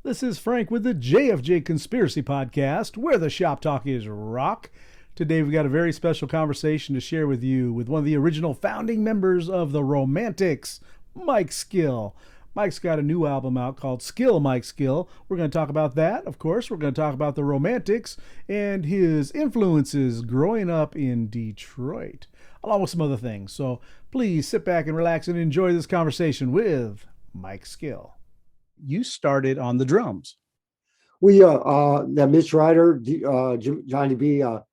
This is Frank with the JFJ Conspiracy Podcast, where the shop talk is rock. Today we've got a very special conversation to share with you with one of the original founding members of the Romantics, Mike Skill. Mike's got a new album out called Skill, Mike Skill. We're going to talk about that, of course. We're going to talk about the Romantics and his influences growing up in Detroit, along with some other things. So please sit back and relax and enjoy this conversation with Mike Skill. You started on the drums. We that Mitch Ryder, Johnny B. The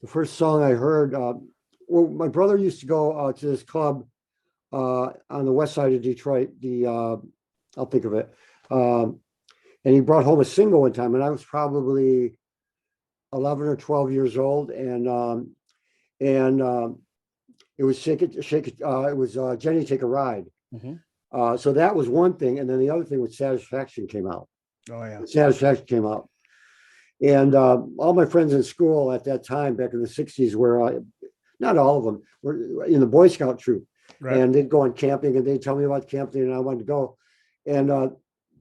first song I heard. Well, my brother used to go to this club on the west side of Detroit. I'll think of it. And he brought home a single one time, and I was probably 11 or 12 years old, and it was Shake It, Shake It. It was Jenny Take a Ride. Mm-hmm. So that was one thing. And then the other thing was Satisfaction came out. Oh, yeah. Satisfaction came out. And all my friends in school at that time, back in the 60s, were, not all of them, were in the Boy Scout troop. Right. And they'd go on camping and they'd tell me about camping and I wanted to go. And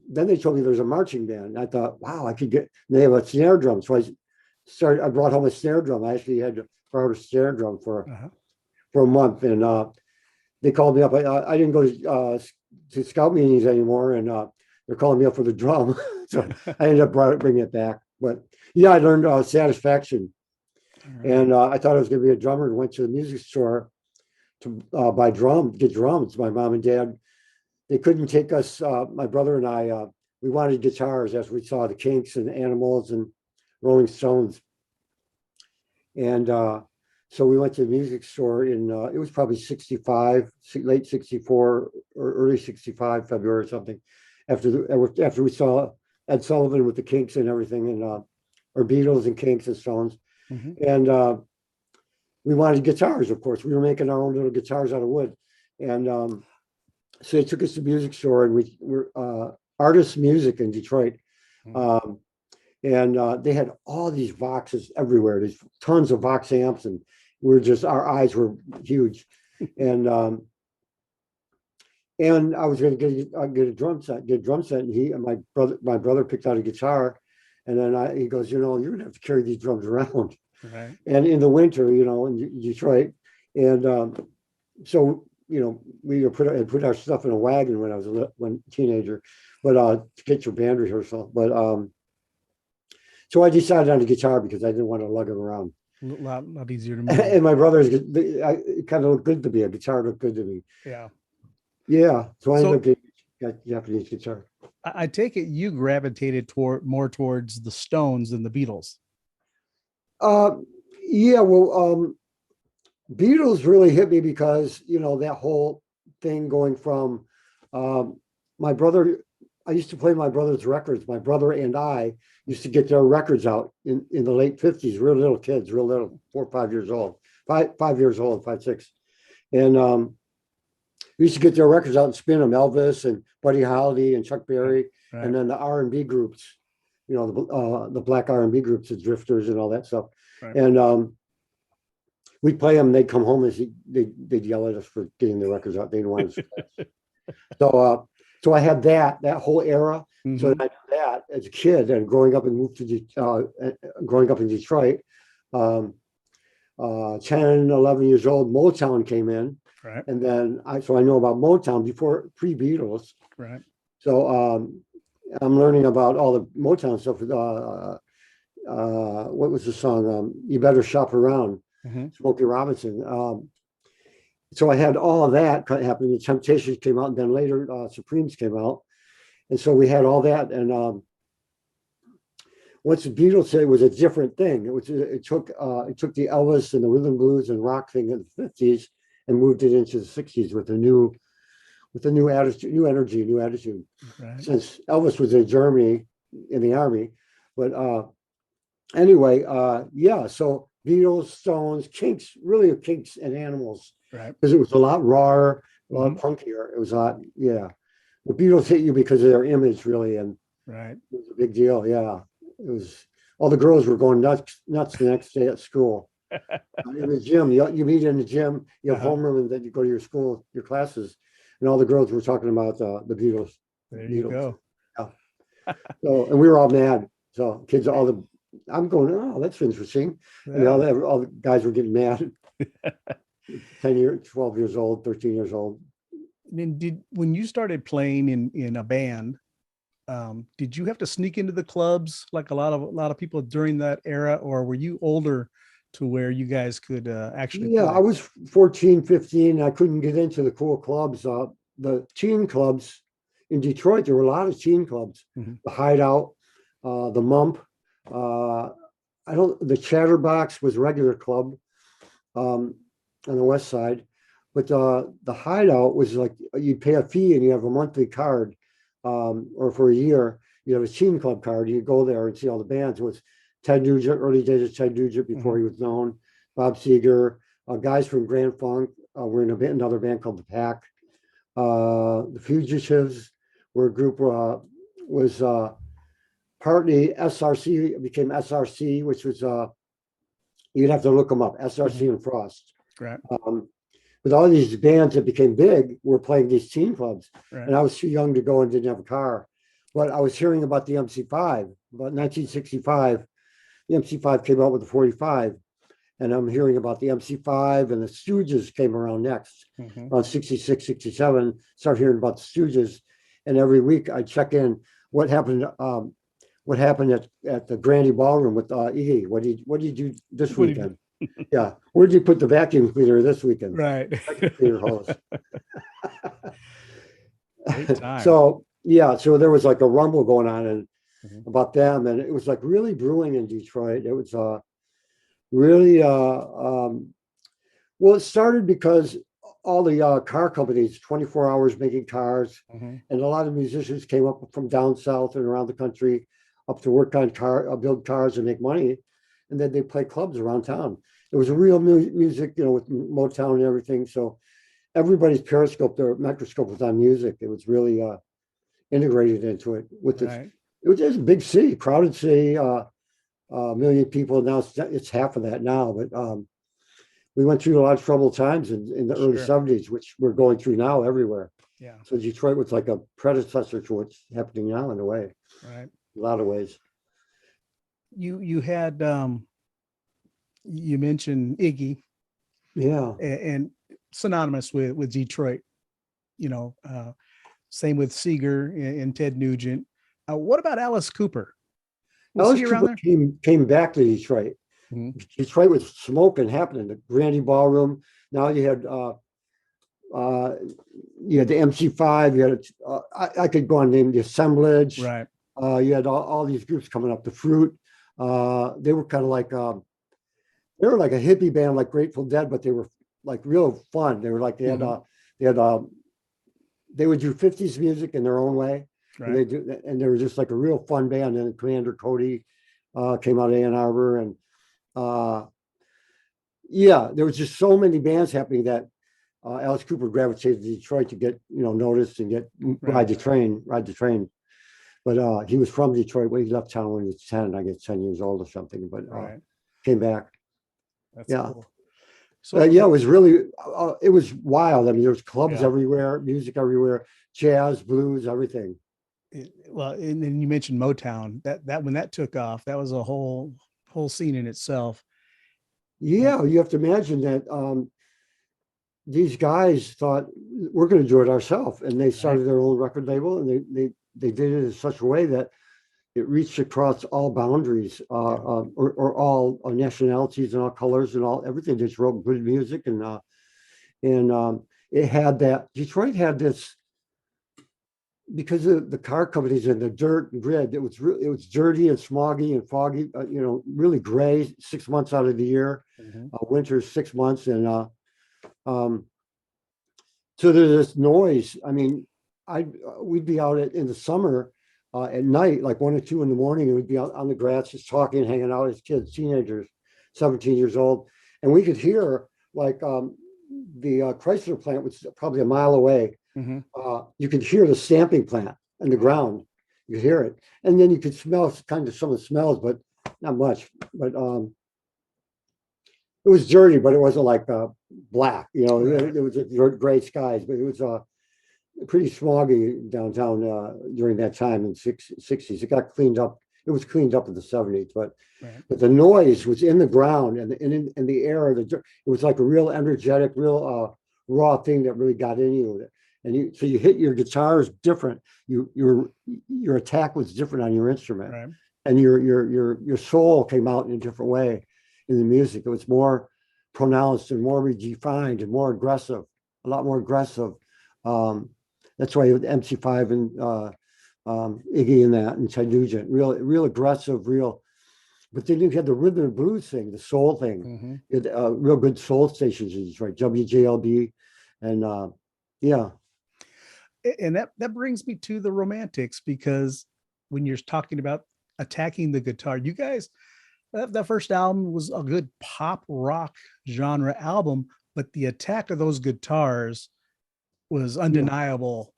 then they told me there's a marching band. And I thought, wow, I could get, they have a snare drum. So I brought home a snare drum. I actually had to borrow a snare drum for a month. And they called me up. I didn't go to scout meetings anymore, and they're calling me up for the drum. So I ended up bringing it back. But yeah, I learned Satisfaction, and I thought I was going to be a drummer, and went to the music store to get drums. My mom and dad, they couldn't take us. My brother and I, we wanted guitars as we saw the Kinks and Animals and Rolling Stones, and so we went to the music store in, it was probably 65, late 64 or early 65, February or something, after we saw Ed Sullivan with the Kinks and everything, and or Beatles and Kinks and Stones. Mm-hmm. And we wanted guitars, of course. We were making our own little guitars out of wood. And so they took us to the music store, and we were Artist Music in Detroit. Mm-hmm. And they had all these Voxes everywhere. There's tons of Vox amps, and our eyes were huge. And I was going to get a drum set, and my brother picked out a guitar, and then he goes, you're going to have to carry these drums around. Right. And in the winter, in Detroit. And so, we put our stuff in a wagon when I was a teenager, but to get your band rehearsal. But so I decided on a guitar because I didn't want to lug it around. A lot easier to move. And my brother's, it kind of looked good to me. A guitar looked good to me. Yeah. Yeah. So I ended up getting a Japanese guitar. I take it you gravitated more towards the Stones than the Beatles. Yeah. Well, Beatles really hit me because, that whole thing going from my brother. I used to play my brother's records. My brother and I used to get their records out in the late 50s, real little kids, 4 or 5 years old, 5 years old, 5, 6. And we used to get their records out and spin them, Elvis and Buddy Holly and Chuck Berry, right. And then the R&B groups, the black R&B groups, the Drifters and all that stuff. Right. And we'd play them, they'd come home and they'd yell at us for getting the records out. They didn't want us. So I had that whole era. Mm-hmm. So I did that as a kid, and growing up in Detroit, 10, 11 years old, Motown came in. Right. And then I know about Motown pre-Beatles. Right. So I'm learning about all the Motown stuff. What was the song? You Better Shop Around, mm-hmm. Smokey Robinson. So I had all of that happening. The Temptations came out, and then later Supremes came out. And so we had all that. And once the Beatles said it was a different thing, it took the Elvis and the rhythm blues and rock thing in the 50s and moved it into the 60s with a new attitude, new energy, new attitude. Right. Since Elvis was in Germany in the army. But anyway, yeah, so Beatles, Stones, Kinks, really Kinks and Animals. Right. Because it was a lot rawer, a lot punkier. It was a lot, yeah. The Beatles hit you because of their image, really, and right. It was a big deal, yeah. It was, all the girls were going nuts the next day at school. In the gym, you meet in the gym, you have homeroom, and then you go to your classes, and all the girls were talking about the Beatles. There you go. Yeah. So, and we were all mad. So kids, I'm going, oh, that's interesting. And Yeah. all the guys were getting mad. 10 years, 12 years old, 13 years old. And when you started playing in a band, did you have to sneak into the clubs like a lot of people during that era, or were you older to where you guys could actually Yeah, play? I was 14, 15. I couldn't get into the cool clubs. The teen clubs in Detroit, there were a lot of teen clubs. Mm-hmm. The Hideout, the Mump. Uh, the Chatterbox was a regular club um, on the west side. But the Hideout was like you'd pay a fee and you have a monthly card, or for a year, you have a teen club card. You go there and see all the bands. It was Ted Nugent, early days of Ted Nugent before he was known, Bob Seger, guys from Grand Funk were in another band called The Pack. The Fugitives were a group, was partly SRC, became SRC, which was, you'd have to look them up, SRC and Frost. Right. With all these bands that became big were playing these teen clubs. Right. And I was too young to go and didn't have a car. But I was hearing about the MC5, about 1965. The MC5 came out with the 45. And I'm hearing about the MC5 and the Stooges came around next. Around 66, 67, start hearing about the Stooges. And every week I check in what happened at the Grandy Ballroom with Iggy. What did you do this weekend? Yeah. Where did you put the vacuum cleaner this weekend? Right. Cleaner hose. Great time. So yeah, so there was like a rumble going on and about them, and it was like really brewing in Detroit. It was really well, it started because all the car companies, 24 hours making cars, and a lot of musicians came up from down south and around the country up to work on build cars and make money, and then they play clubs around town. It was a real music, with Motown and everything. So everybody's periscope, their microscope was on music. It was really integrated into it with this. Right. It was just a big city, crowded city, a million people. Now it's half of that now, but we went through a lot of troubled times in the early 70s, which we're going through now everywhere. Yeah. So Detroit was like a predecessor to what's happening now in a way. Right. A lot of ways. You had you mentioned Iggy. Yeah. And synonymous with Detroit, same with Seeger and Ted Nugent. What about Alice Cooper? Alice Cooper came back to Detroit. Detroit was smoking happening. The Grandy Ballroom. Now you had the MC5. You had I could go on name the Assemblage. Right. You had all these groups coming up. The Fruit. They were kind of like they were like a hippie band, like Grateful Dead, but they were like real fun. They were like they would do 50s music in their own way. Right. And they were just like a real fun band. And Commander Cody came out of Ann Arbor, and there was just so many bands happening that Alice Cooper gravitated to Detroit to get noticed and get ride the train. But he was from Detroit. Well, he left town when he was 10. I guess 10 years old or something. But came back. That's cool. So it was really it was wild. I mean, there was clubs everywhere, music everywhere, jazz, blues, everything. Well, and then you mentioned Motown. That when that took off, that was a whole scene in itself. Yeah, you have to imagine that these guys thought we're going to do it ourselves, and they started their own record label, and they did it in such a way that it reached across all boundaries, or all nationalities and all colors and everything. Just wrote good music, and it had that. Detroit had this because of the car companies and the dirt and grid. It was dirty and smoggy and foggy. Really gray 6 months out of the year. Winter 6 months, and so there's this noise. I mean, we'd be out in the summer. At night, like 1 or 2 in the morning, and we'd be out on the grass just talking, hanging out as kids, teenagers, 17 years old. And we could hear like the Chrysler plant was probably a mile away. You could hear the stamping plant in the ground. You could hear it. And then you could smell kind of some of the smells, but not much. But it was dirty, but it wasn't like black, It was gray skies, but it was pretty smoggy downtown during that time in the 60s. It got cleaned up. It was cleaned up in the 70s, Right. but the noise was in the ground and in the air. It was like a real energetic, real raw thing that really got in you. And so you hit your guitars different. Your attack was different on your instrument, Right. and your soul came out in a different way in the music. It was more pronounced and more refined and more aggressive, a lot more aggressive. That's why with MC5 and Iggy and that and Ted Nugent, real aggressive, real. But then you had the rhythm and blues thing, the soul thing. Mm-hmm. You had, real good soul stations in Detroit, WJLB, and yeah. And that brings me to the Romantics, because when you're talking about attacking the guitar, you guys, that first album was a good pop rock genre album, but the attack of those guitars was undeniable.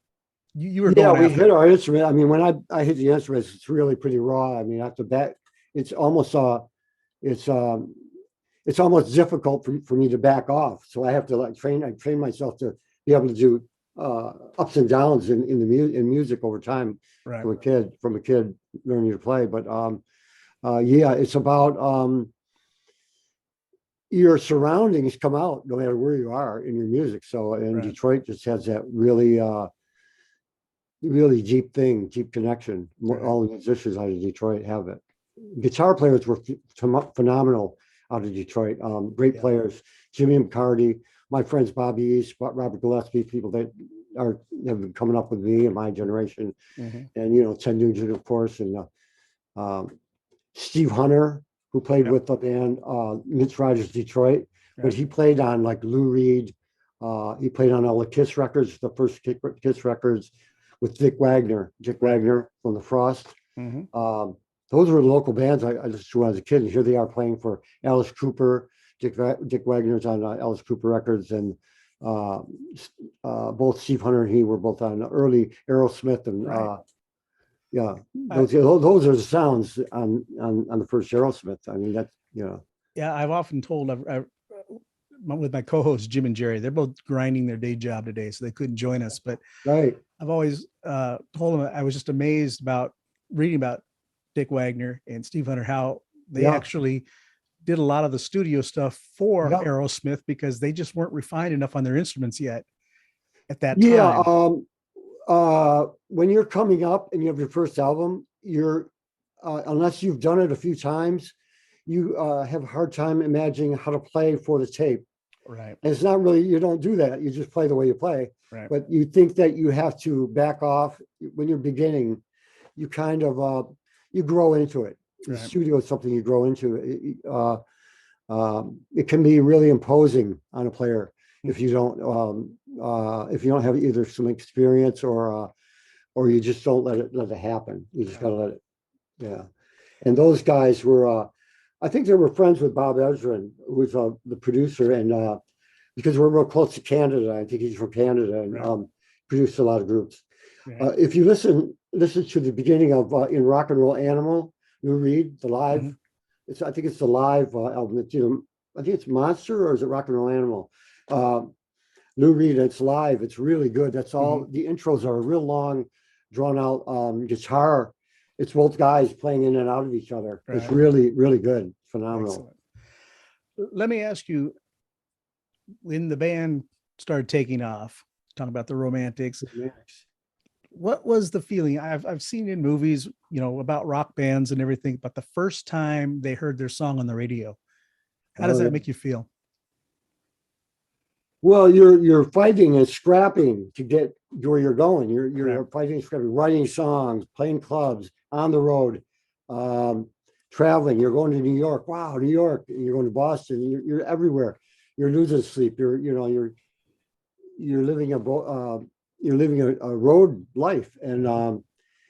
You were Yeah, going we after hit our instrument. I mean, when I hit the instruments, it's really pretty raw. I mean, after that, it's almost it's it's almost difficult for me to back off. So I have to I train myself to be able to do ups and downs in music over time right. from a kid learning to play. But yeah, it's about your surroundings come out no matter where you are in your music. So and Right. Detroit just has that really deep connection. Right. All the musicians out of Detroit have it. Guitar players were phenomenal out of Detroit. Great players. Jimmy McCarty, my friends Bobby East, Robert Gillespie, people that have been coming up with me and my generation, Mm-hmm. and Ted Nugent, of course, and Steve Hunter, who played with the band Mitch Rogers Detroit, but he played on like Lou Reed. He played on all the Kiss records, the first Kiss records, with Dick Wagner from the Frost. Mm-hmm. Those were local bands I listened to when I was a kid, and here they are playing for Alice Cooper. Dick Wagner's on Alice Cooper records, and both Steve Hunter and he were both on early Aerosmith, and yeah, those are the sounds on the first Aerosmith. I mean, that's Yeah, I've often told with my co-hosts Jim and Jerry, they're both grinding their day job today, so they couldn't join us. But right. I've always told them I was just amazed about reading about Dick Wagner and Steve Hunter, how they actually did a lot of the studio stuff for Aerosmith because they just weren't refined enough on their instruments yet at that time. When you're coming up and you have your first album, you're unless you've done it a few times, you have a hard time imagining how to play for the tape. Right. And it's not really, you don't do that. You just play the way you play. Right. But you think that you have to back off when you're beginning. You kind of you grow into it. The studio is something you grow into. It can be really imposing on a player if you don't have either some experience or you just don't let it happen. You just gotta let it. Yeah. And those guys were I think they were friends with Bob Ezrin, who was the producer, and because we're real close to Canada, I think he's from Canada, and produced a lot of groups. If you listen to the beginning of In Rock and Roll Animal, Lou Reed, the live. Mm-hmm. I think it's the live album. It's I think it's Monster, or is it Rock and Roll Animal? Lou Reed, it's live. It's really good. That's all. Mm-hmm. The intros are a real long, drawn out guitar. It's both guys playing in and out of each other. Right. It's really, really good. Phenomenal. Excellent. Let me ask you, when the band started taking off, talking about the Romantics, what was the feeling? I've seen in movies, about rock bands and everything, but the first time they heard their song on the radio, how does that make you feel? Well, you're fighting and scrapping to get where you're going. You're fighting, scrapping, writing songs, playing clubs, on the road, traveling. You're going to New York. Wow, New York. You're going to Boston. You're everywhere. You're losing sleep. You're living a road life, and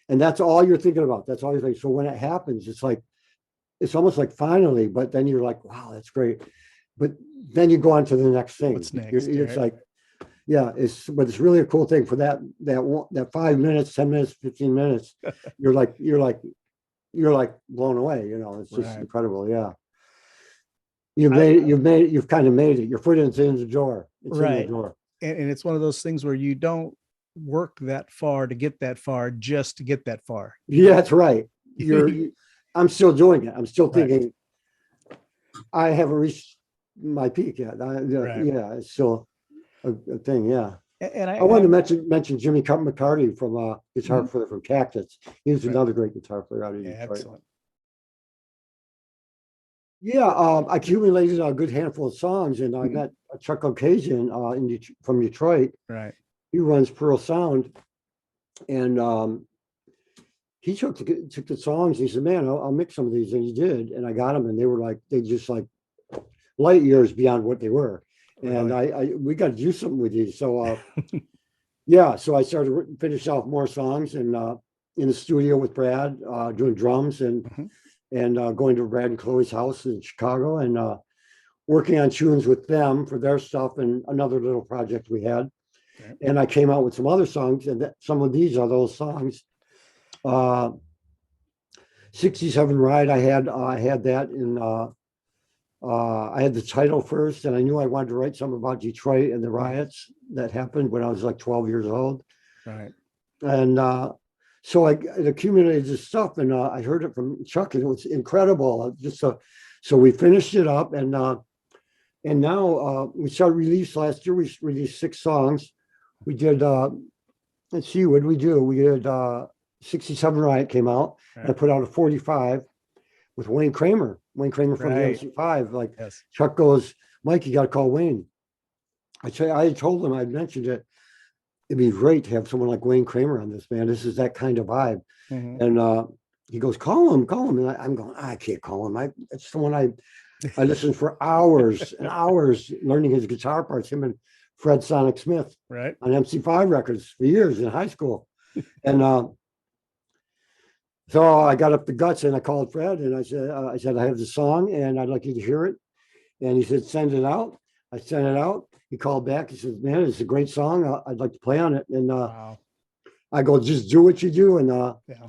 that's all you're thinking about. That's all you're thinking. So when it happens, it's almost like finally. But then you're like, wow, that's great. But then you go on to the next thing. What's next? It's like, yeah, it's really a cool thing for that 5 minutes, 10 minutes, 15 minutes. you're like blown away. It's just incredible. Yeah. You've kind of made it. Your foot is in the door. It's in the door. And it's one of those things where you don't work that far to get that far just to get that far. Yeah, that's right. I'm still doing it. I'm still Right. thinking I haven't reached my peak yet. Right. Yeah, it's still a thing. Yeah. And I wanted to mention Jimmy McCarty from guitar Mhm. player from Cactus. He was Right. another great guitar player out of Yeah, Detroit. excellent. Yeah, I accumulated a good handful of songs, and I Mhm. met Chuck Occasion from Detroit. Right. He runs Pearl Sound, and he took the songs. He said, "Man, I'll mix some of these," and he did. And I got them, and they just like light years beyond what they were. And Really? we got to do something with these. So yeah, so I started finish off more songs, and in the studio with Brad, doing drums, and Mhm. going to Brad and Chloe's house in Chicago, and working on tunes with them for their stuff, and another little project we had. Right. And I came out with some other songs, and some of these are those songs. 67 Ride, I had that in I had the title first, and I knew I wanted to write something about Detroit and the riots that happened when I was like 12 years old. Right. And so it accumulated this stuff, and I heard it from Chuck, and it was incredible. So we finished it up, and now we started release last year. We released 6 songs. We did let's see, what did we do? We did 67 Riot came out. Right. I put out a 45 with Wayne Kramer from the Right. MC5. Like, Yes. Chuck goes, "Mike, you got to call Wayne." I had told him, I mentioned it. It'd be great to have someone like Wayne Kramer on this, man. This is that kind of vibe. Mhm. And he goes, call him. And I'm going, I can't call him. It's someone I listened for hours and hours learning his guitar parts, him and Fred Sonic Smith Right. on MC5 records for years in high school. And so I got up the guts, and I called Fred, and I said, I have the song, and I'd like you to hear it. And he said, send it out. I sent it out. He called back. He says, man, it's a great song. I'd like to play on it. And Wow. I go, just do what you do. And Yeah.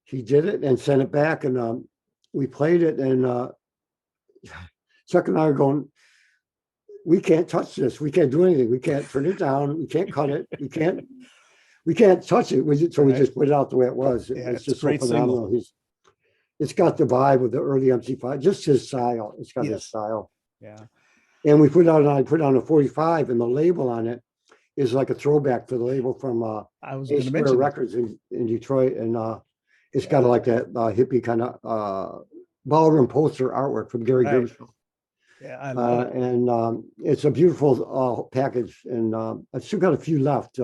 he did it and sent it back. And we played it. And Chuck and I are going, we can't touch this. We can't do anything. We can't turn it down. We can't cut it. We can't touch it. So we just put it out the way it was. Yeah, It's it's a just so great phenomenal. single. It's got the vibe of the early MC5, just his style. It's got his Yes. style. Yeah. And I put on a 45, and the label on it is like a throwback to the label from I was A going to Square mention that. Records in Detroit. And it's Yeah. got like that hippie kind of ballroom poster artwork from Gary Right. Gershwin. Yeah, I love it. And it's a beautiful package. And I've still got a few left.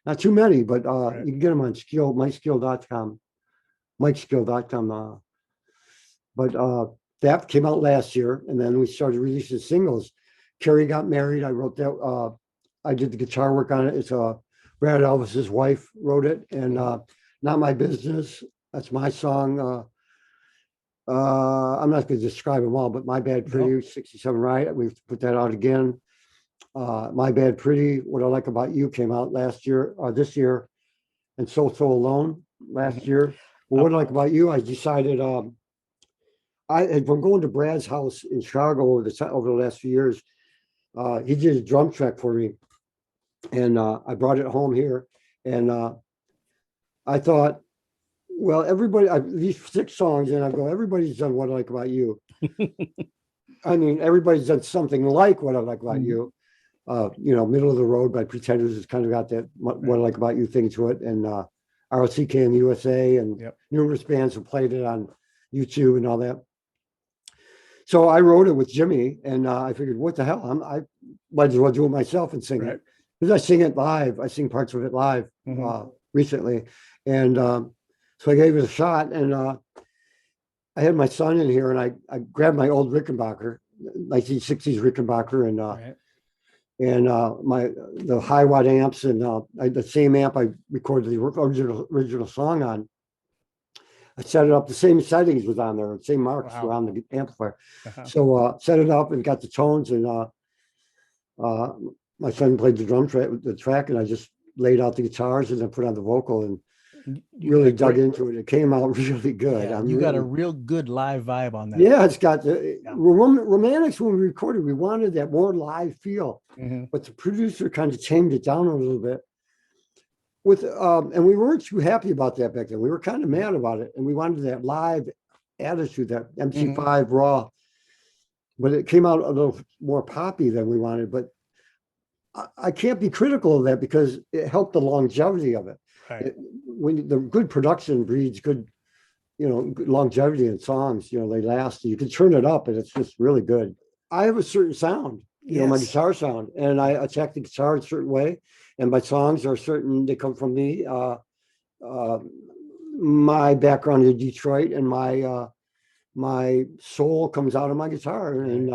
Not too many, but Right. you can get them on MikeSkill.com. MikeSkill.com. But that came out last year, and then we started releasing singles. Carrie Got Married. I wrote that. I did the guitar work on it. It's Brad Elvis's wife wrote it, and Not My Business. That's my song. I'm not going to describe them all, but My Bad Pretty, 67 Riot. We've put that out again. My Bad Pretty, What I Like About You came out this year, and So Alone last year. Well, What I Like About You, I decided I had been going to Brad's house in Chicago over the last few years. He did a drum track for me, and I brought it home here. And I thought, well, these 6 songs, and I go, everybody's done What I Like About You. I mean, everybody's done something like What I Like About You. Middle of the Road by Pretenders has kind of got that What I Like About You thing to it, and ROCK and USA, and numerous bands have played it on YouTube and all that. So I wrote it with Jimmy, and I figured, what the hell? I might as well do it myself and sing it, because I sing it live. I sing parts of it live recently, and so I gave it a shot. And I had my son in here, and I grabbed my old Rickenbacker, 1960s Rickenbacker, and the high watt amps, and the same amp I recorded the original song on. I set it up, the same settings was on there, the same marks were on the amplifier. So set it up and got the tones, and my son played the track, and I just laid out the guitars and then put on the vocal, and really dug into it. It came out really good. Yeah, you got a real good live vibe on that. Yeah, it's got the Romantics. When we recorded, we wanted that more live feel, but the producer kind of tamed it down a little bit. and we weren't too happy about that back then. We were kind of mad about it, and we wanted that live attitude, that MC5 raw, but it came out a little more poppy than we wanted. But I can't be critical of that because it helped the longevity of it. Right. When the good production breeds good, good longevity in songs, they last. You can turn it up and it's just really good. I have a certain sound, my guitar sound, and I attack the guitar a certain way. And my songs are certain, they come from me. My background in Detroit and my soul comes out of my guitar. Right. And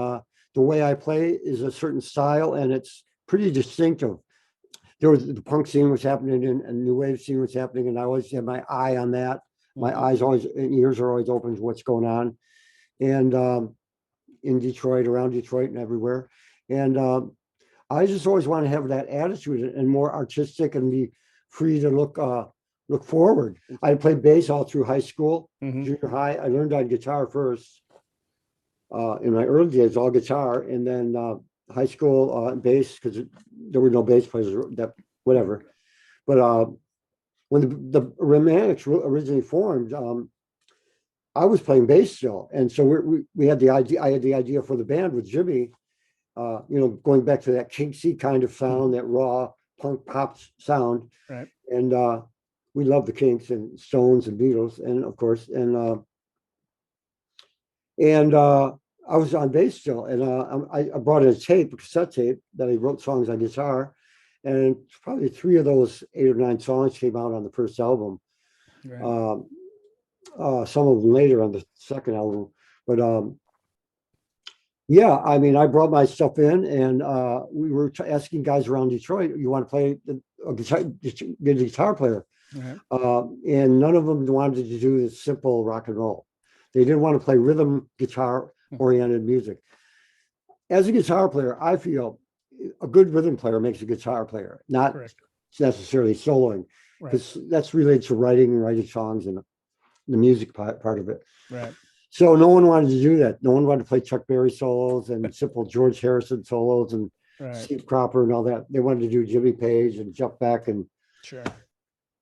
the way I play is a certain style, and it's pretty distinctive. There was the punk scene was happening and new wave scene was happening, and I always had my eye on that. My eyes always and ears are always open to what's going on, and in Detroit, around Detroit, and everywhere. And I just always want to have that attitude and more artistic and be free to look forward. I played bass all through high school, junior high. I learned on guitar first. In my early days, all guitar, and then high school bass, because there were no bass players that whatever. But when the Romantics originally formed, I was playing bass still, and so we had the idea. I had the idea for the band with Jimmy. Going back to that Kinksy kind of sound, that raw punk pop sound, right? And we love the Kinks and Stones and Beatles, and of course, and I was on bass still, and I brought in a cassette tape that I wrote songs on guitar, and probably 3 of those 8 or 9 songs came out on the first album. Right. Some of them later on the second album, but yeah, I mean, I brought my stuff in, and we were asking guys around Detroit, "You want to play a guitar? Get a guitar player?" Right. And none of them wanted to do this simple rock and roll. They didn't want to play rhythm guitar oriented music. As a guitar player, I feel a good rhythm player makes a guitar player, not necessarily soloing, because that's related to writing songs and the music part of it. Right. So no one wanted to do that. No one wanted to play Chuck Berry solos and simple George Harrison solos and Steve Cropper and all that. They wanted to do Jimmy Page and Jeff Beck and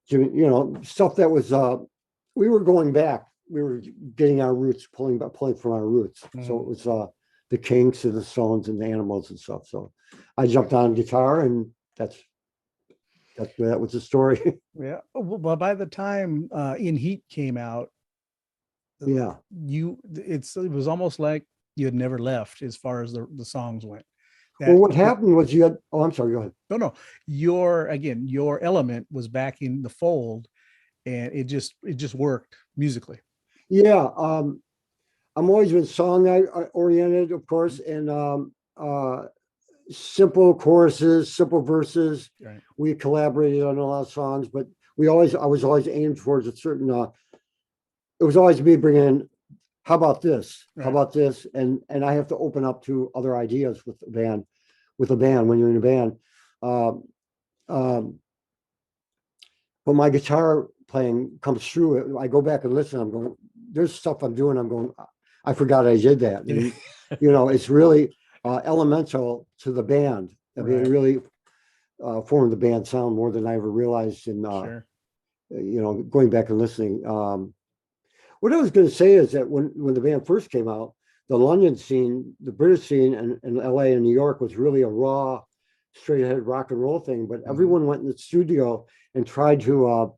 Jimmy, stuff that was. We were going back. We were getting our roots, pulling from our roots. So it was the Kinks and the Stones and the Animals and stuff. So I jumped on guitar, and that was the story. Yeah. Well, by the time In Heat came out, yeah, it was almost like you had never left as far as the songs went. Well, what happened was you had. Oh, I'm sorry. Go ahead. No. Your element was back in the fold, and it just worked musically. Yeah, I'm always been song oriented, of course, and simple choruses, simple verses. Right. We collaborated on a lot of songs, but I was always aimed towards a certain. It was always me bringing in, how about this? Right. How about this? And I have to open up to other ideas with a band. When you're in a band, but my guitar playing comes through. I go back and listen. I'm going, there's stuff I'm doing. I'm going, I forgot I did that. And, it's really elemental to the band. I mean, it really formed the band sound more than I ever realized. And going back and listening. What I was going to say is that when the band first came out, the London scene, the British scene, and LA and New York was really a raw, straight ahead rock and roll thing. But everyone went in the studio and tried to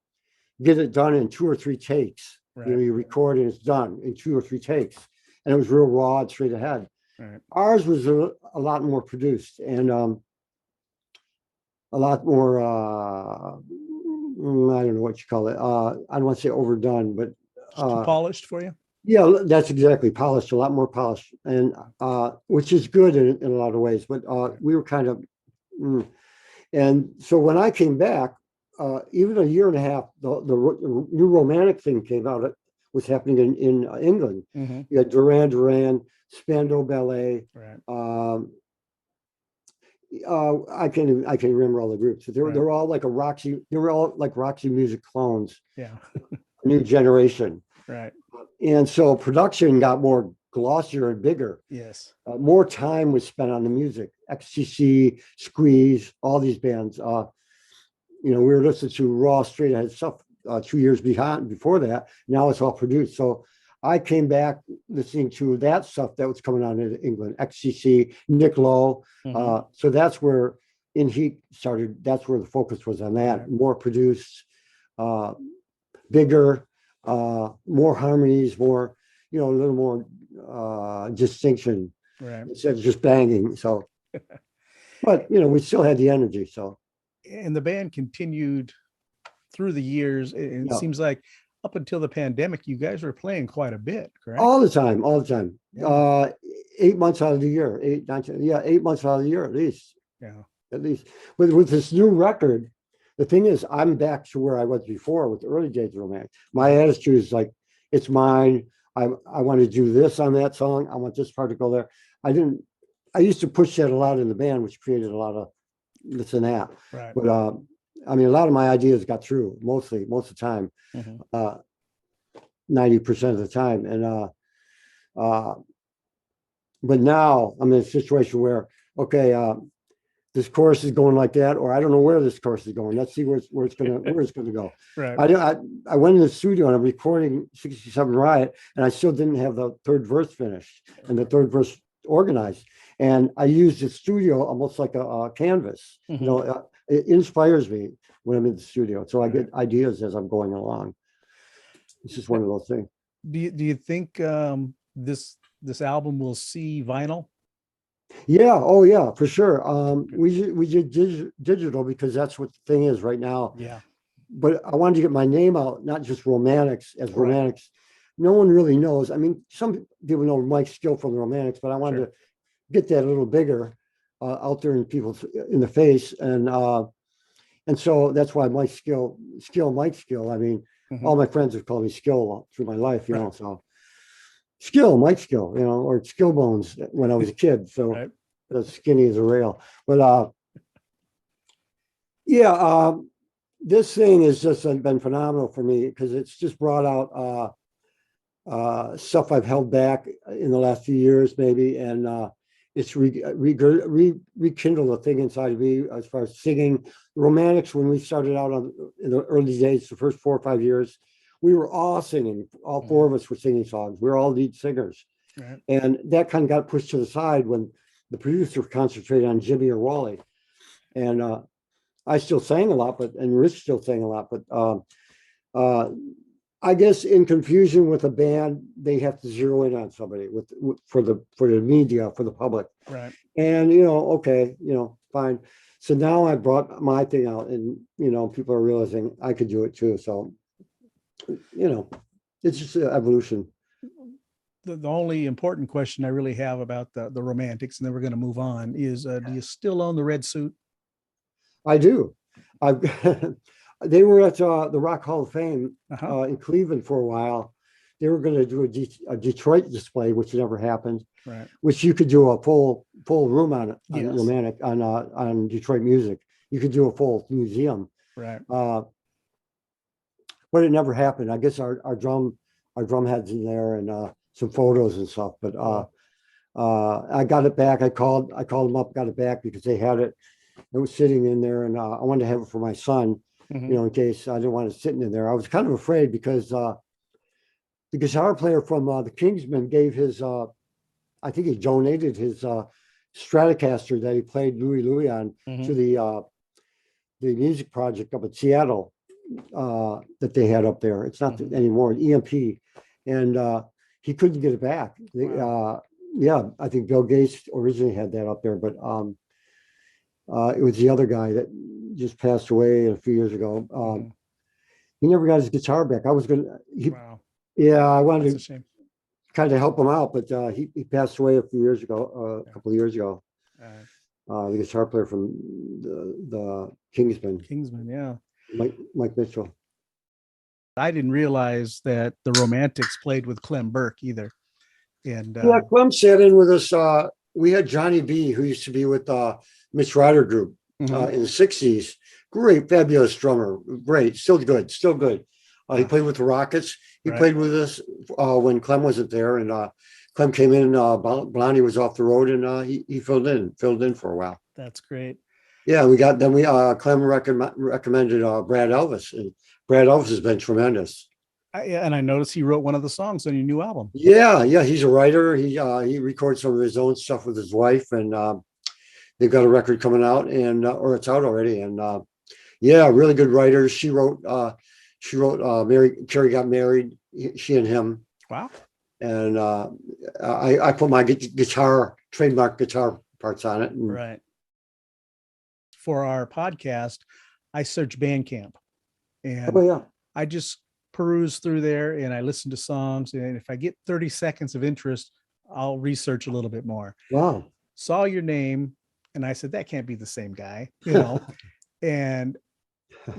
get it done in 2 or 3 takes. Right. You record and it's done in 2 or 3 takes, and it was real raw and straight ahead. Right. Ours was a lot more produced and a lot more. I don't know what you call it. I don't want to say overdone, but polished for you. Yeah, that's exactly polished. A lot more polished, and which is good in a lot of ways. But we were kind of, and so when I came back. Even a year and a half, the new Romantic thing came out. It was happening in England. Mm-hmm. You had Duran Duran, Spandau Ballet. Right. I can't remember all the groups. They're all like Roxy. They were all like Roxy Music clones. Yeah. New generation. Right. And so production got more glossier and bigger. Yes. More time was spent on the music. XTC, Squeeze, all these bands. we were listening to raw straight ahead stuff 2 years before that. Now it's all produced. So I came back listening to that stuff that was coming on in England, XCC, Nick Lowe. So that's where In Heat started. That's where the focus was on that. Right. More produced, bigger, more harmonies, more, a little more distinction, right, instead of just banging. So, but we still had the energy. So, and the band continued through the years. It seems like up until the pandemic, you guys were playing quite a bit, correct? All the time. Yeah. 8 months out of the year, 8 months out of the year at least. Yeah, at least. But with this new record, the thing is, I'm back to where I was before with the early days of Romantic. My attitude is like, it's mine. I want to do this on that song. I want this part to go there. I used to push that a lot in the band, which created a lot of this and that. Right. But a lot of my ideas got through most of the time, 90% of the time. And but now I'm in a situation where, okay, this chorus is going like that, or I don't know where this chorus is going. Let's see where it's gonna go. Right. I went in the studio and I'm recording 67 Riot, and I still didn't have the third verse finished and the third verse organized. And I used the studio almost like a canvas. It inspires me when I'm in the studio. So I get ideas as I'm going along. It's just one of those things. Do you think this album will see vinyl? Yeah. Oh yeah, for sure. We did digital because that's what the thing is right now. Yeah. But I wanted to get my name out, not just Romantics as Romantics. No one really knows. I mean, some people know Mike Skill from the Romantics, but I wanted to get that a little bigger out there in people's in the face. And so that's why Mike Skill. I mean, all my friends have called me Skill through my life, so Mike Skill, or Skill Bones when I was a kid. So as skinny as a rail. But this thing has just been phenomenal for me because it's just brought out stuff I've held back in the last few years, maybe, and it's rekindled a thing inside of me as far as singing. Romantics, when we started out in the early days, the first 4 or 5 years, we were all singing. All four of us were singing songs. We were all lead singers. Right. And that kind of got pushed to the side when the producer concentrated on Jimmy or Wally. And I still sang a lot, and Rich still sang a lot. But I guess in confusion with a band, they have to zero in on somebody for the media, for the public. Right. And okay, fine. So now I brought my thing out, and people are realizing I could do it too. So it's just an evolution. The only important question I really have about the Romantics, and then we're going to move on, is do you still own the red suit? I do. They were at the Rock Hall of Fame in Cleveland for a while. They were going to do a Detroit display, which never happened. Right. Which you could do a full room on Romantic on Detroit music. You could do a full museum. Right. But it never happened. I guess our drum heads in there and some photos and stuff. But I got it back. I called them up, got it back because they had it. It was sitting in there, and I wanted to have it for my son. In case I didn't want it sitting in there. I was kind of afraid because the guitar player from the Kingsmen gave his, I think he donated his Stratocaster that he played Louie on to the music project up in Seattle that they had up there. It's not anymore, an EMP. And he couldn't get it back. I think Bill Gates originally had that up there, but it was the other guy that just passed away a few years ago. He never got his guitar back. I was going to, I wanted to kind of help him out, but he passed away a few years ago, a couple of years ago. The guitar player from the Kingsmen. Mike Mitchell. I didn't realize that the Romantics played with Clem Burke either. And Clem sat in with us. We had Johnny B, who used to be with Mitch Ryder Group in the 60s. Great, fabulous drummer. Great, still good. He played with the Rockets. He played with us when Clem wasn't there, and Clem came in. Blondie was off the road, and he filled in for a while. That's great. Yeah, we Clem recommended Brad Elvis, and Brad Elvis has been tremendous. And I noticed he wrote one of the songs on your new album. Yeah, yeah, he's a writer. He records some of his own stuff with his wife, and they've got a record coming out, and or it's out already. And yeah, really good writer. She wrote Mary Carrie Got Married. She and him. Wow. And I put my trademark guitar parts on it. And, right. For our podcast, I search Bandcamp, and I just peruse through there and I listen to songs. And if I get 30 seconds of interest, I'll research a little bit more. Wow. Saw your name, and I said, that can't be the same guy, and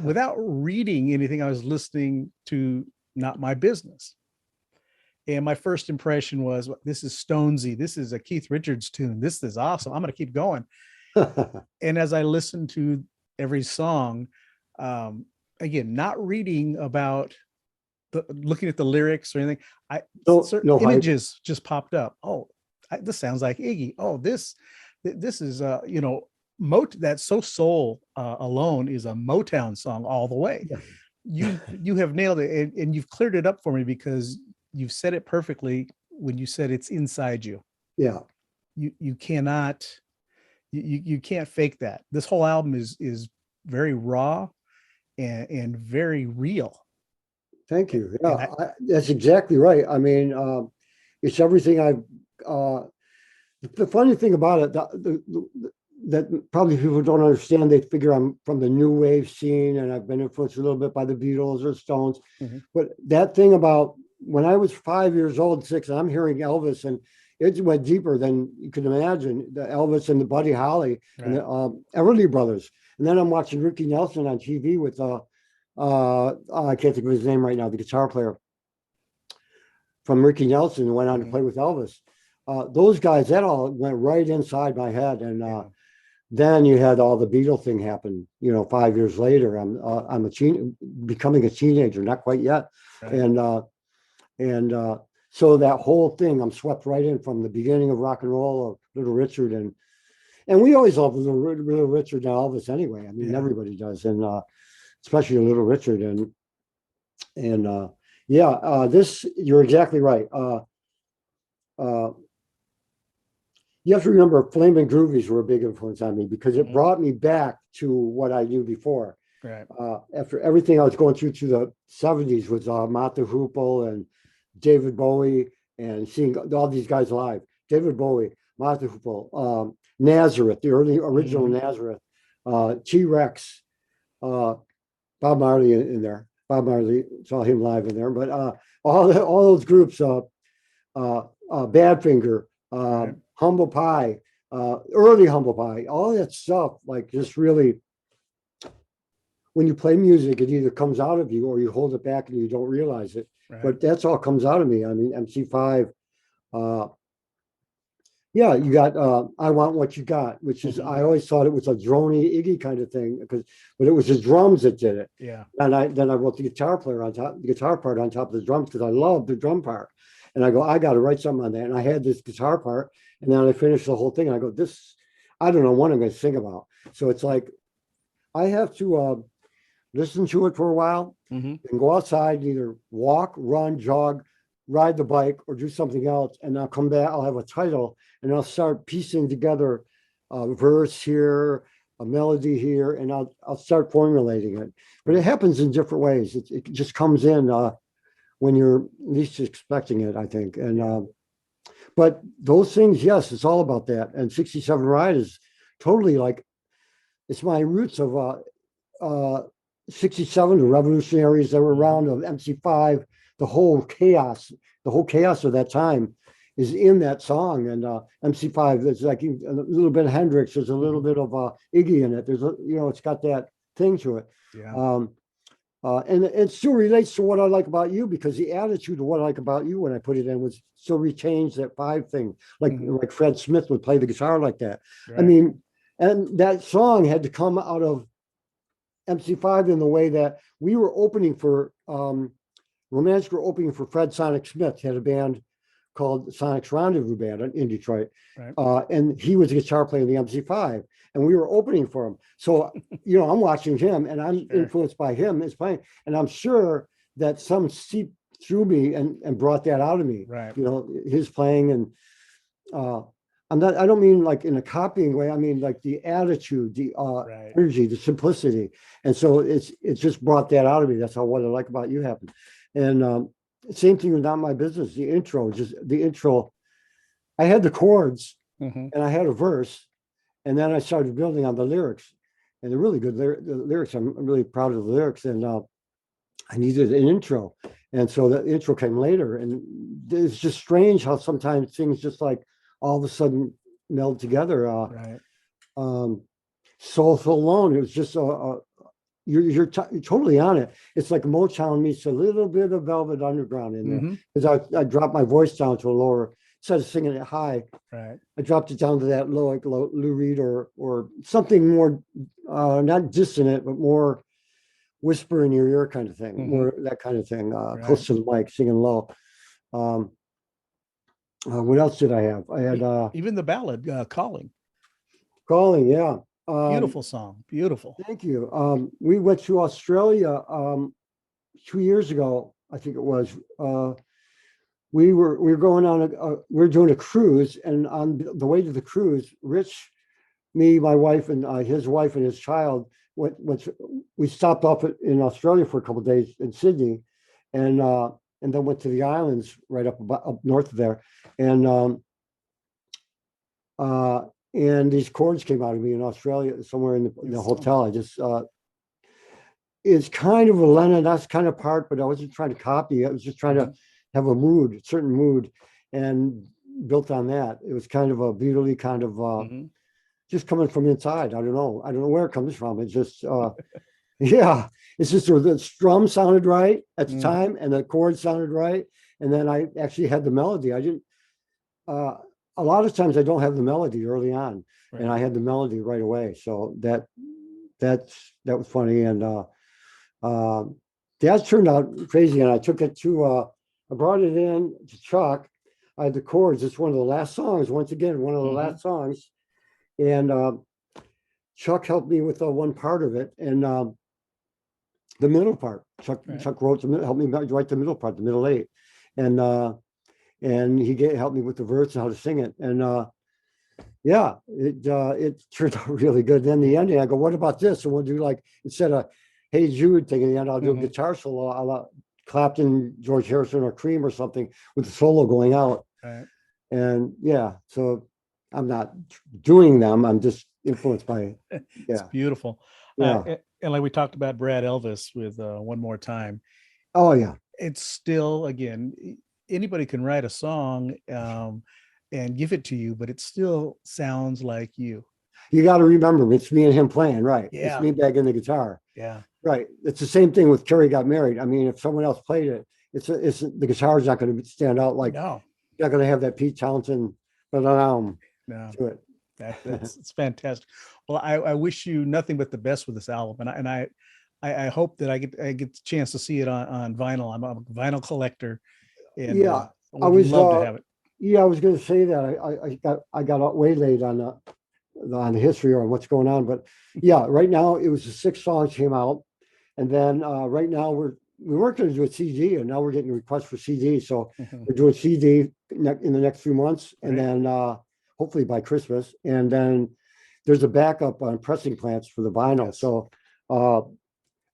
without reading anything, I was listening to Not My Business. And my first impression was, this is Stonesy. This is a Keith Richards tune. This is awesome. I'm going to keep going. And as I listened to every song, again, not reading about looking at the lyrics or anything, images just popped up. Oh, this sounds like Iggy. Oh, this is that So Soul alone is a Motown song all the way. Yeah. You have nailed it, and you've cleared it up for me, because you've said it perfectly when you said it's inside you. Yeah. You cannot, you can't fake that. This whole album is very raw and very real. Thank you. Yeah, that's exactly right. I mean, it's everything the funny thing about it, that probably people don't understand, they figure I'm from the new wave scene and I've been influenced a little bit by the Beatles or Stones. Mm-hmm. But that thing about when I was 5 years old, 6, and I'm hearing Elvis, and it went deeper than you could imagine. The Elvis and the Buddy Holly, right, and the Everly Brothers. And then I'm watching Ricky Nelson on TV with I can't think of his name right now, the guitar player from Ricky Nelson, went on to play with Elvis. Those guys, that all went right inside my head. And then you had all the Beatle thing happen, 5 years later. I'm becoming a teenager, not quite yet. Right. And so that whole thing, I'm swept right in from the beginning of rock and roll, of Little Richard. And we always loved Little Richard and Elvis anyway. I mean, everybody does. And especially Little Richard. This, you're exactly right. You have to remember, Flamin' Groovies were a big influence on me, because it brought me back to what I knew before. Right. After everything I was going through to the 70s was Mott the Hoople and David Bowie, and seeing all these guys live. David Bowie, Mott the Hoople, Nazareth, the original Nazareth, T-Rex, Bob Marley in there. Bob Marley, saw him live in there. But all those groups, Badfinger, right, Humble Pie, early Humble Pie, all that stuff, like, just really, when you play music, it either comes out of you or you hold it back and you don't realize it. Right. But that's all comes out of me. I mean, MC5, you got I Want What You Got, which is, I always thought it was a droney Iggy kind of thing, but it was the drums that did it. Yeah. And I wrote the guitar part on top of the drums, because I love the drum part. And I go, I got to write something on that. And I had this guitar part, and then I finished the whole thing. And I go, I don't know what I'm going to sing about. So it's like, I have to listen to it for a while, and go outside and either walk, run, jog, ride the bike, or do something else. And I'll come back, I'll have a title, and I'll start piecing together a verse here, a melody here, and I'll start formulating it. But it happens in different ways. It just comes in when you're least expecting it, I think. And but those things, yes, it's all about that. And 67 Ride is totally like, it's my roots of 67, the revolutionaries that were around, of MC5, the whole chaos of that time is in that song. And MC5, there's like a little bit of Hendrix, there's a little bit of Iggy in it. There's it's got that thing to it. Yeah. And it still relates to what I like about you, because the attitude of what I like about you when I put it in was still retains that 5 thing, like Fred Smith would play the guitar like that. Right. I mean, and that song had to come out of MC5 in the way that we were opening for Romantics were opening for Fred Sonic Smith. He had a band called Sonic's Rendezvous Band in Detroit. Right. And he was a guitar player in the MC5, and we were opening for him. So, I'm watching him, and I'm influenced by him as playing, and I'm sure that some seeped through me and brought that out of me. Right. His playing, and I don't mean like in a copying way. I mean like the attitude, the energy, the simplicity. And so it just brought that out of me. That's how What I Like About You happened. And same thing with Not My Business. The intro, I had the chords and I had a verse, and then I started building on the lyrics, and they're really good lyrics. I'm really proud of the lyrics, and I needed an intro. And so the intro came later, and it's just strange how sometimes things just like all of a sudden meld together. Soul So Alone, it was just you're totally on it. It's like Motown meets a little bit of Velvet Underground in there, because I dropped my voice down to a lower, instead of singing it high. Right. I dropped it down to that low, like Lou Reed or something more, not dissonant, but more whisper in your ear kind of thing, more that kind of thing, close to the mic, singing low. What else did I have? I had even the ballad, Calling. Yeah. Beautiful song. Beautiful. Thank you. We went to Australia 2 years ago, I think it was. We were going on we were doing a cruise, and on the way to the cruise, Rich, me, my wife, and his wife and his child we stopped off in Australia for a couple of days in Sydney, and then went to the islands right up north of there, and these chords came out of me in Australia somewhere in the hotel. I just it's kind of a Lennon-esque kind of part, but I wasn't trying to copy. I was just trying to have a certain mood, and built on that. It was kind of a beautifully kind of just coming from inside. I don't know where it comes from. It's just it's just the strum sounded right at the time, and the chords sounded right, and then I actually had the melody. I didn't a lot of times I don't have the melody early on, and I had the melody right away. So that was funny, and that turned out crazy. And I took it to I brought it in to Chuck. I had the chords. It's one of the last songs. Once again, one of the last songs, and Chuck helped me with one part of it, and the middle part. Chuck helped me write the middle part, the middle eight, and he helped me with the verse and how to sing it, and it turned out really good. Then the ending, I go, what about this? And we'll do like, instead of Hey Jude thing in the end, I'll do a guitar solo, a la Clapton, George Harrison, or Cream or something, with the solo going out. Right. And so I'm not doing them. I'm just influenced by it. It's beautiful. And like we talked about Brad Elvis with One More Time. Oh yeah. It's still, again, anybody can write a song and give it to you, but it still sounds like you. You got to remember, it's me and him playing, right? Yeah. It's me back in the guitar. Yeah. Right. It's the same thing with Carrie Got Married. I mean, if someone else played it, it's the guitar's not going to stand out like. No. You're not going to have that Pete Townsend to it. It's fantastic. Well, I wish you nothing but the best with this album, and I hope that I get the chance to see it on vinyl. I'm a vinyl collector, and I would love to have it. Yeah, I was going to say that I got waylaid on the history or what's going on, but right now it was the 6 songs came out, and then right now we weren't going to do a CD, and now we're getting requests for CD, so we're doing CD in the next few months, and then hopefully by Christmas, and then there's a backup on pressing plants for the vinyl. Yes. So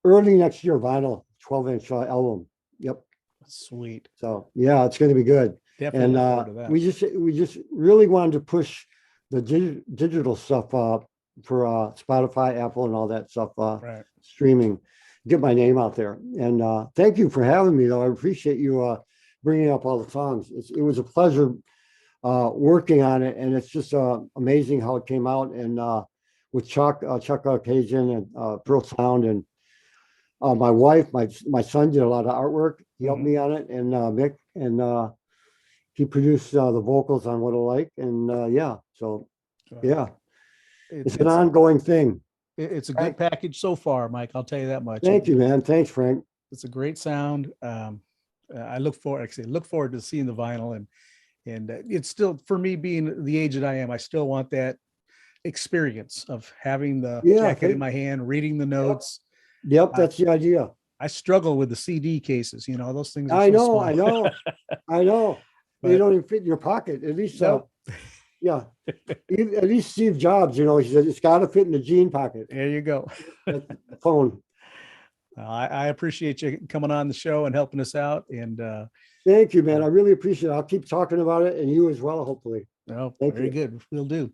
early next year, vinyl 12-inch album. Yep. Sweet. So it's going to be good. Definitely. And we just really wanted to push the digital stuff for Spotify, Apple, and all that stuff, streaming, get my name out there. And thank you for having me, though. I appreciate you bringing up all the songs. It was a pleasure working on it, and it's just amazing how it came out. And with Chuck Occasion and Pearl Sound, and my wife, my son did a lot of artwork. He helped me on it, and Mick, and he produced the vocals on What I Like, and it's an ongoing thing. It's a good package so far, Mike. I'll tell you that much. Thank you, man. Thanks, Frank. It's a great sound. I look forward to seeing the vinyl, And it's still, for me, being the age that I am, I still want that experience of having the jacket in my hand, reading the notes. Yep, that's the idea. I struggle with the CD cases. You know, those things are I so know, small. I know. They But- don't even fit in your pocket. At least, Nope. yeah. At least Steve Jobs, he said it's got to fit in the jean pocket. There you go. The phone. I appreciate you coming on the show and helping us out. And Thank you, man. I really appreciate it. I'll keep talking about it, and you as well, hopefully. no, Thank very you. good. We'll do.